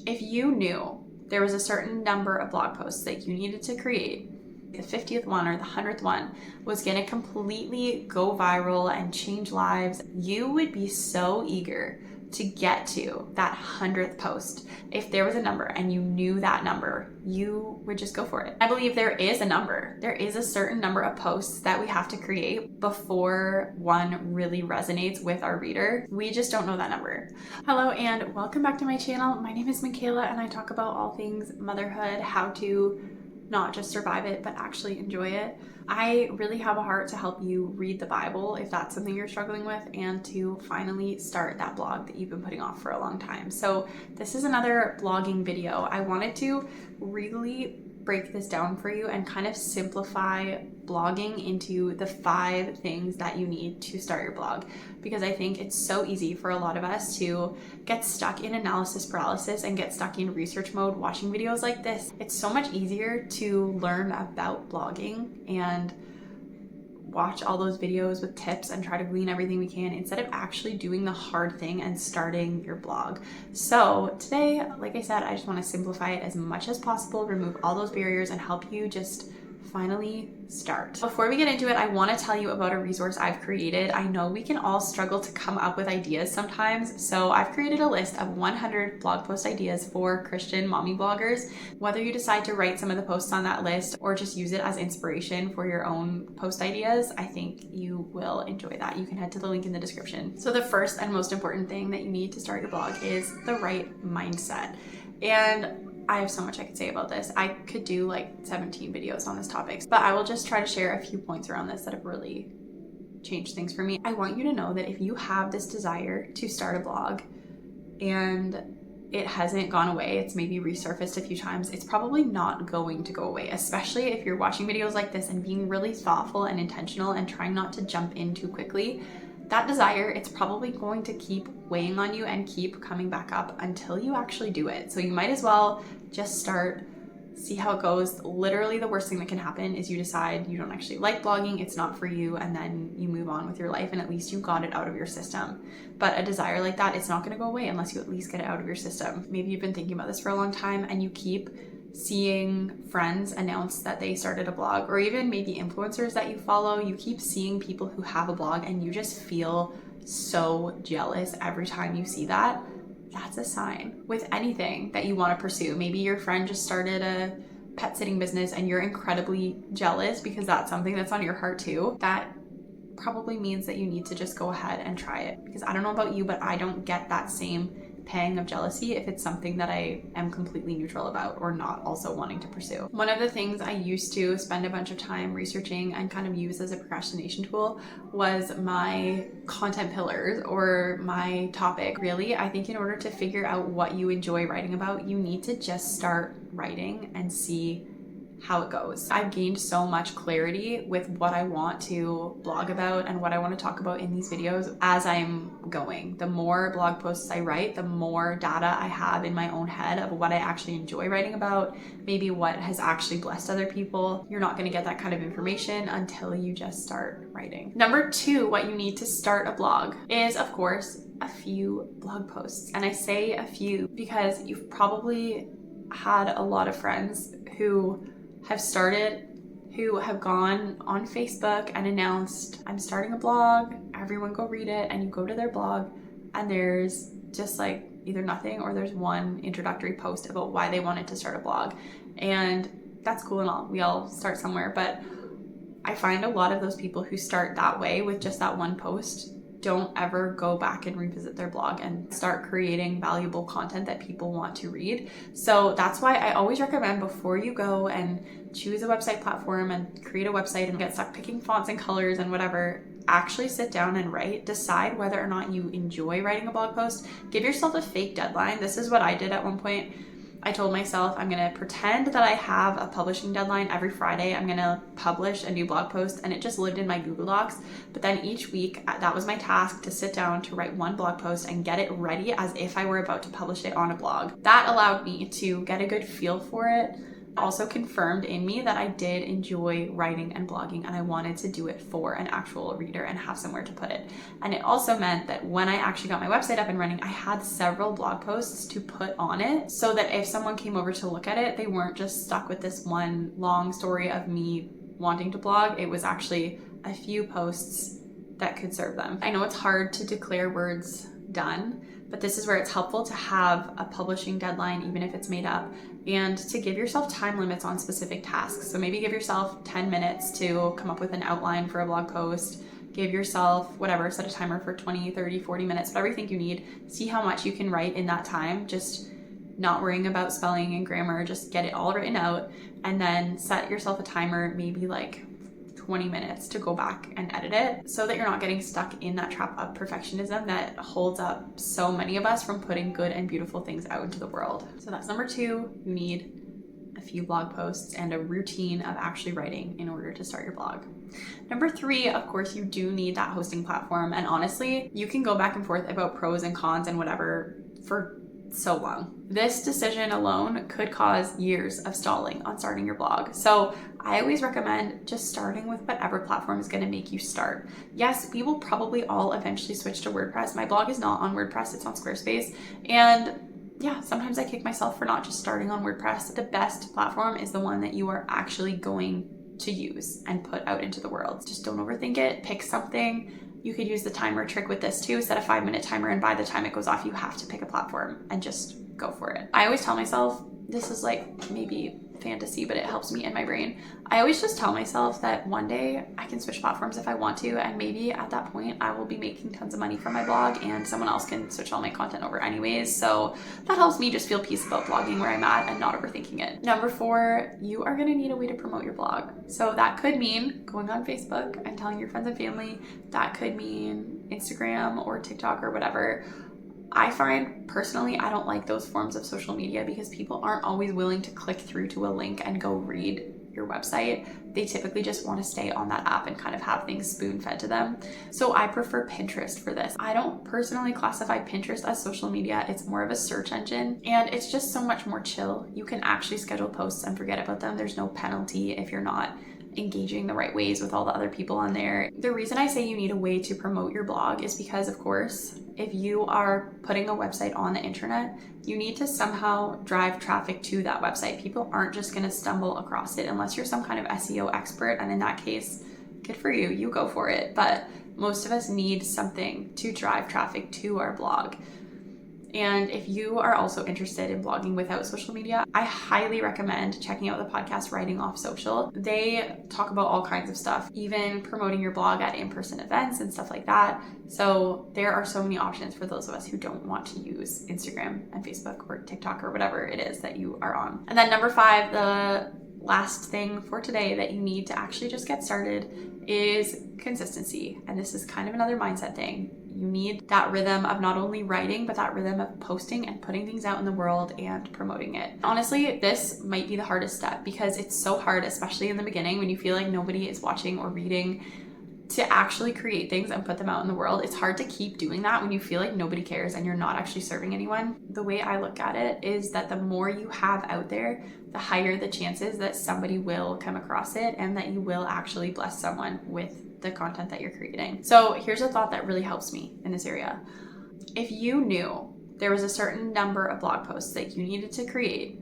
If you knew there was a certain number of blog posts that you needed to create, the 50th one or the 100th one was going to completely go viral and change lives, you would be so eager to get to that 100th post. If there was a number and you knew that number, you would just go for it. I believe there is a number. There is a certain number of posts that we have to create before one really resonates with our reader. We just don't know that number. Hello and welcome back to my channel. My name is Michaela and I talk about all things motherhood, how to not just survive it, but actually enjoy it. I really have a heart to help you read the Bible if that's something you're struggling with, and to finally start that blog that you've been putting off for a long time. So this is another blogging video. I wanted to really break this down for you and kind of simplify blogging into the 5 things that you need to start your blog, because I think it's so easy for a lot of us to get stuck in analysis paralysis and get stuck in research mode watching videos like this. It's so much easier to learn about blogging and watch all those videos with tips and try to glean everything we can instead of actually doing the hard thing and starting your blog. So today, like I said, I just want to simplify it as much as possible, remove all those barriers, and help you just finally start. Before we get into it, I want to tell you about a resource I've created. I know we can all struggle to come up with ideas sometimes, so I've created a list of 100 blog post ideas for Christian mommy bloggers. Whether you decide to write some of the posts on that list or just use it as inspiration for your own post ideas, I think you will enjoy that. You can head to the link in the description. So the first and most important thing that you need to start your blog is the right mindset. And I have so much I could say about this. I could do like 17 videos on this topic, but I will just try to share a few points around this that have really changed things for me. I want you to know that if you have this desire to start a blog and it hasn't gone away, it's maybe resurfaced a few times, it's probably not going to go away, especially if you're watching videos like this and being really thoughtful and intentional and trying not to jump in too quickly. That desire, it's probably going to keep weighing on you and keep coming back up until you actually do it. So you might as well just start, see how it goes. Literally the worst thing that can happen is you decide you don't actually like blogging, it's not for you, and then you move on with your life and at least you got it out of your system. But a desire like that, it's not going to go away unless you at least get it out of your system. Maybe you've been thinking about this for a long time and you keep seeing friends announce that they started a blog, or even maybe influencers that you follow. You keep seeing people who have a blog and you just feel so jealous every time you see that. That's a sign. With anything that you want to pursue, maybe your friend just started a pet sitting business and you're incredibly jealous because that's something that's on your heart too. That probably means that you need to just go ahead and try it, because I don't know about you, but I don't get that same pang of jealousy if it's something that I am completely neutral about or not also wanting to pursue. One of the things I used to spend a bunch of time researching and kind of use as a procrastination tool was my content pillars or my topic. Really, I think in order to figure out what you enjoy writing about, you need to just start writing and see how it goes. I've gained so much clarity with what I want to blog about and what I want to talk about in these videos as I'm going. The more blog posts I write, the more data I have in my own head of what I actually enjoy writing about, maybe what has actually blessed other people. You're not going to get that kind of information until you just start writing. Number 2, what you need to start a blog is, of course, a few blog posts. And I say a few because you've probably had a lot of friends who have started, who have gone on Facebook and announced, I'm starting a blog, everyone go read it, and you go to their blog and there's just like either nothing or there's one introductory post about why they wanted to start a blog. And that's cool and all, we all start somewhere, but I find a lot of those people who start that way with just that one post don't ever go back and revisit their blog and start creating valuable content that people want to read. So that's why I always recommend, before you go and choose a website platform and create a website and get stuck picking fonts and colors and whatever, actually sit down and write. Decide whether or not you enjoy writing a blog post. Give yourself a fake deadline. This is what I did at one point. I told myself I'm going to pretend that I have a publishing deadline every Friday. I'm going to publish a new blog post, and it just lived in my Google Docs. But then each week, that was my task, to sit down to write one blog post and get it ready as if I were about to publish it on a blog. That allowed me to get a good feel for it, Also confirmed in me that I did enjoy writing and blogging, and I wanted to do it for an actual reader and have somewhere to put it. And it also meant that when I actually got my website up and running, I had several blog posts to put on it so that if someone came over to look at it, they weren't just stuck with this one long story of me wanting to blog. It was actually a few posts that could serve them. I know it's hard to declare words done, but this is where it's helpful to have a publishing deadline, even if it's made up, and to give yourself time limits on specific tasks. So maybe give yourself 10 minutes to come up with an outline for a blog post. Give yourself whatever, set a timer for 20, 30, 40 minutes, whatever you think you need. See how much you can write in that time, just not worrying about spelling and grammar, just get it all written out, and then set yourself a timer, maybe like 20 minutes to go back and edit it, so that you're not getting stuck in that trap of perfectionism that holds up so many of us from putting good and beautiful things out into the world. So that's number 2. You need a few blog posts and a routine of actually writing in order to start your blog. Number 3, of course, you do need that hosting platform. And honestly, you can go back and forth about pros and cons and whatever for so long. This decision alone could cause years of stalling on starting your blog. So I always recommend just starting with whatever platform is going to make you start. Yes, we will probably all eventually switch to WordPress. My blog is not on WordPress, it's on Squarespace. And yeah, sometimes I kick myself for not just starting on WordPress. The best platform is the one that you are actually going to use and put out into the world. Just don't overthink it. Pick something. You could use the timer trick with this too. Set a 5-minute timer, and by the time it goes off, you have to pick a platform and just go for it. I always tell myself, this is like maybe fantasy, but it helps me in my brain. I always just tell myself that one day I can switch platforms if I want to, and maybe at that point I will be making tons of money from my blog and someone else can switch all my content over anyways. So that helps me just feel peace about blogging where I'm at and not overthinking it. Number 4, you are going to need a way to promote your blog. So that could mean going on Facebook and telling your friends and family. That could mean Instagram or TikTok or whatever. I find personally, I don't like those forms of social media because people aren't always willing to click through to a link and go read your website. They typically just want to stay on that app and kind of have things spoon fed to them. So I prefer Pinterest for this. I don't personally classify Pinterest as social media. It's more of a search engine, and it's just so much more chill. You can actually schedule posts and forget about them. There's no penalty if you're not engaging the right ways with all the other people on there. The reason I say you need a way to promote your blog is because, of course, if you are putting a website on the internet, you need to somehow drive traffic to that website. People aren't just going to stumble across it unless you're some kind of SEO expert, and in that case, good for you, you go for it. But most of us need something to drive traffic to our blog. And if you are also interested in blogging without social media, I highly recommend checking out the podcast Writing Off Social. They talk about all kinds of stuff, even promoting your blog at in-person events and stuff like that. So there are so many options for those of us who don't want to use Instagram and Facebook or TikTok or whatever it is that you are on. And then number 5, the last thing for today that you need to actually just get started is consistency. And this is kind of another mindset thing. You need that rhythm of not only writing, but that rhythm of posting and putting things out in the world and promoting it. Honestly, this might be the hardest step because it's so hard, especially in the beginning when you feel like nobody is watching or reading, to actually create things and put them out in the world. It's hard to keep doing that when you feel like nobody cares and you're not actually serving anyone. The way I look at it is that the more you have out there, the higher the chances that somebody will come across it and that you will actually bless someone with the content that you're creating. So here's a thought that really helps me in this area. If you knew there was a certain number of blog posts that you needed to create,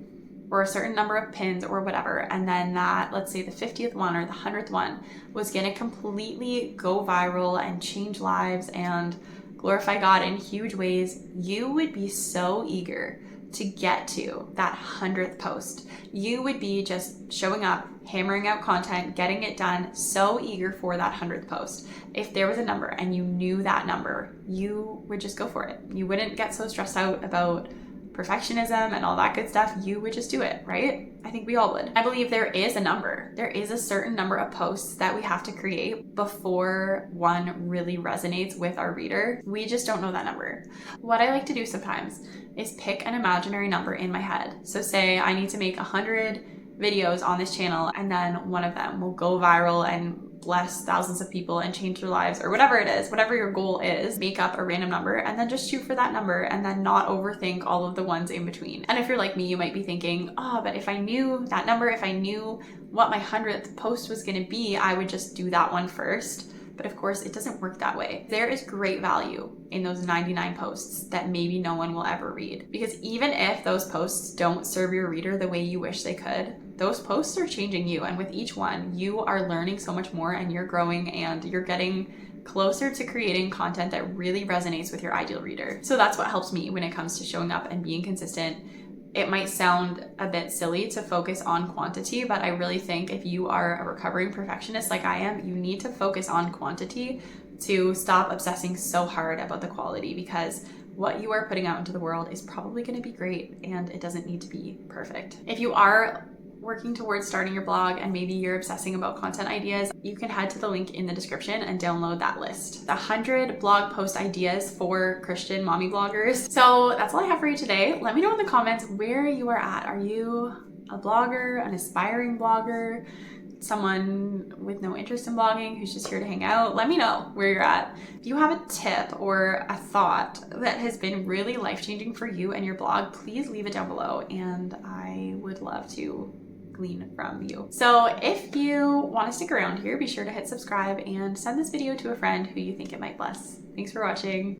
or a certain number of pins or whatever, and then that, let's say the 50th one or the 100th one was gonna completely go viral and change lives and glorify God in huge ways, you would be so eager to get to that 100th post. You would be just showing up, hammering out content, getting it done, so eager for that 100th post. If there was a number and you knew that number, you would just go for it. You wouldn't get so stressed out about perfectionism and all that good stuff. You would just do it, right? I think we all would. I believe there is a number. There is a certain number of posts that we have to create before one really resonates with our reader. We just don't know that number. What I like to do sometimes is pick an imaginary number in my head. So say I need to make 100 videos on this channel, and then one of them will go viral and bless thousands of people and change their lives, or whatever it is, whatever your goal is, make up a random number and then just shoot for that number and then not overthink all of the ones in between. And if you're like me, you might be thinking, oh, but if I knew that number, if I knew what my 100th post was going to be, I would just do that one first. But of course, it doesn't work that way. There is great value in those 99 posts that maybe no one will ever read. Because even if those posts don't serve your reader the way you wish they could, those posts are changing you. And with each one, you are learning so much more and you're growing and you're getting closer to creating content that really resonates with your ideal reader. So that's what helps me when it comes to showing up and being consistent. It might sound a bit silly to focus on quantity, but I really think if you are a recovering perfectionist like I am, you need to focus on quantity to stop obsessing so hard about the quality, because what you are putting out into the world is probably going to be great and it doesn't need to be perfect. If you are working towards starting your blog and maybe you're obsessing about content ideas, you can head to the link in the description and download that list. The 100 blog post ideas for Christian mommy bloggers. So that's all I have for you today. Let me know in the comments where you are at. Are you a blogger, an aspiring blogger, someone with no interest in blogging who's just here to hang out? Let me know where you're at. If you have a tip or a thought that has been really life-changing for you and your blog, please leave it down below and I would love to glean from you. So if you want to stick around here, be sure to hit subscribe and send this video to a friend who you think it might bless. Thanks for watching.